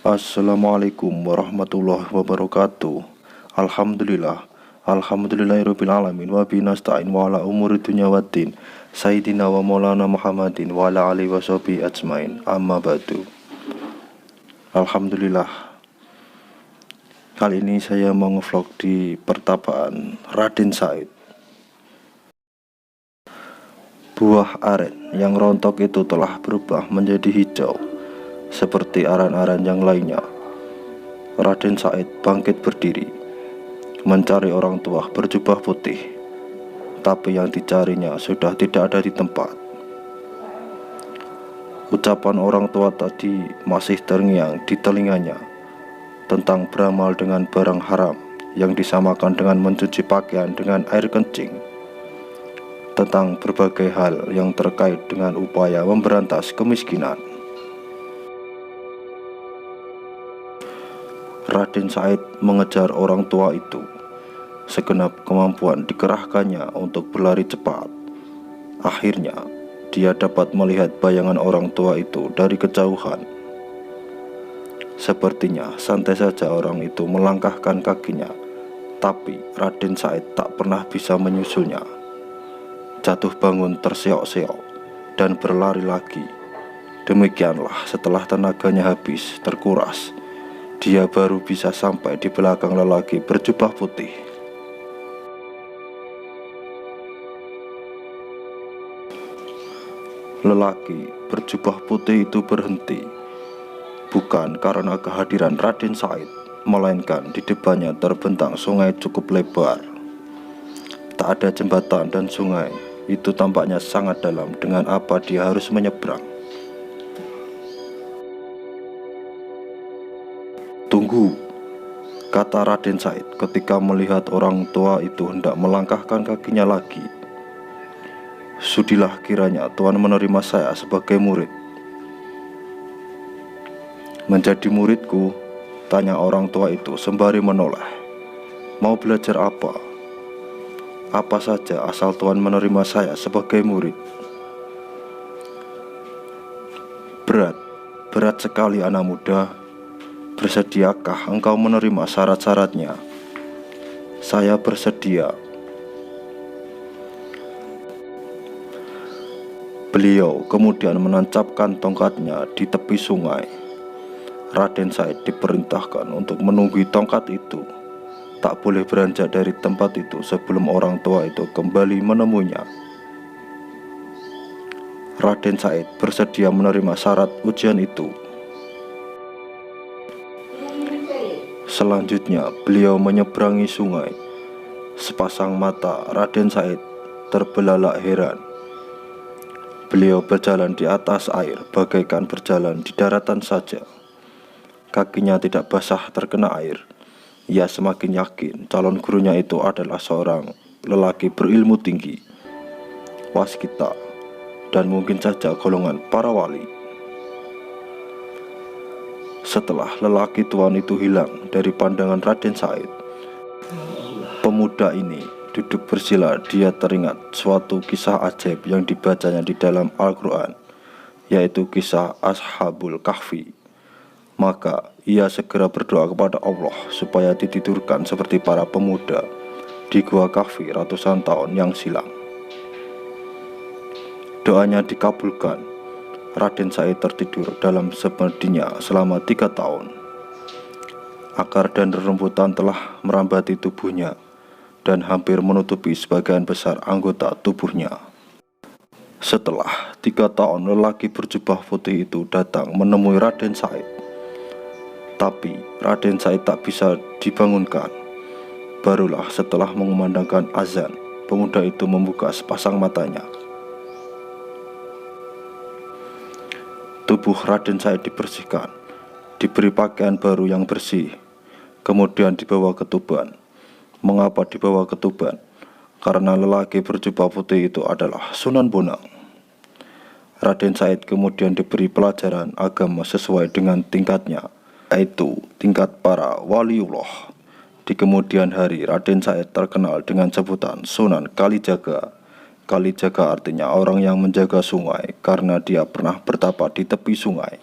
Assalamualaikum warahmatullahi wabarakatuh. Alhamdulillahirabbil alamin wa bihi nasta'in wa ala umuri dunya waddin. Sayyidina wa maulana Muhammadin wa ala alihi washabihi ajmain. Amma ba'du. Alhamdulillah. Kali ini saya mau ngevlog di pertapaan Raden Said. Buah aren yang rontok itu telah berubah menjadi hijau seperti aran-aran yang lainnya. Raden Said bangkit berdiri, mencari orang tua berjubah putih, tapi yang dicarinya sudah tidak ada di tempat. Ucapan orang tua tadi masih terngiang di telinganya tentang beramal dengan barang haram yang disamakan dengan mencuci pakaian dengan air kencing, tentang berbagai hal yang terkait dengan upaya memberantas kemiskinan. Raden Said mengejar orang tua itu. Segenap kemampuan dikerahkannya untuk berlari cepat. Akhirnya, dia dapat melihat bayangan orang tua itu dari kejauhan. Sepertinya santai saja orang itu melangkahkan kakinya, tapi Raden Said tak pernah bisa menyusulnya. Jatuh bangun terseok-seok dan berlari lagi. Demikianlah setelah tenaganya habis terkuras, dia baru bisa sampai di belakang lelaki berjubah putih. Lelaki berjubah putih itu berhenti, bukan karena kehadiran Raden Said, melainkan di depannya terbentang sungai cukup lebar. Tak ada jembatan dan sungai itu tampaknya sangat dalam, dengan apa dia harus menyeberang. "Tunggu," kata Raden Said ketika melihat orang tua itu hendak melangkahkan kakinya lagi. "Sudilah kiranya Tuhan menerima saya sebagai murid." "Menjadi muridku?" tanya orang tua itu sembari menoleh. "Mau belajar apa?" "Apa saja asal Tuhan menerima saya sebagai murid." Berat sekali anak muda. Bersediakah engkau menerima syarat-syaratnya?" "Saya bersedia." Beliau kemudian menancapkan tongkatnya di tepi sungai. Raden Said diperintahkan untuk menunggu tongkat itu. Tak boleh beranjak dari tempat itu sebelum orang tua itu kembali menemuinya. Raden Said bersedia menerima syarat ujian itu. Selanjutnya beliau menyeberangi sungai. Sepasang mata Raden Said terbelalak heran. Beliau berjalan di atas air bagaikan berjalan di daratan saja. Kakinya tidak basah terkena air. Ia semakin yakin calon gurunya itu adalah seorang lelaki berilmu tinggi, waskita, dan mungkin saja golongan para wali. Setelah lelaki tuan itu hilang dari pandangan Raden Said, pemuda ini duduk bersila. Dia teringat suatu kisah ajaib yang dibacanya di dalam Al-Quran, yaitu kisah Ashabul Kahfi. Maka ia segera berdoa kepada Allah supaya ditidurkan seperti para pemuda di Gua Kahfi ratusan tahun yang silam. Doanya dikabulkan. Raden Said tertidur dalam semedinya selama 3 tahun. Akar dan rerumputan telah merambati tubuhnya dan hampir menutupi sebagian besar anggota tubuhnya. Setelah 3 tahun, lelaki berjubah putih itu datang menemui Raden Said. Tapi Raden Said tak bisa dibangunkan. Barulah setelah mengumandangkan azan, pemuda itu membuka sepasang matanya. Tubuh Raden Said dibersihkan, diberi pakaian baru yang bersih, kemudian dibawa ke Tuban. Mengapa dibawa ke Tuban? Karena lelaki berjubah putih itu adalah Sunan Bonang. Raden Said kemudian diberi pelajaran agama sesuai dengan tingkatnya, yaitu tingkat para waliullah. Di kemudian hari, Raden Said terkenal dengan sebutan Sunan Kalijaga. Kalijaga artinya orang yang menjaga sungai, karena dia pernah bertapa di tepi sungai.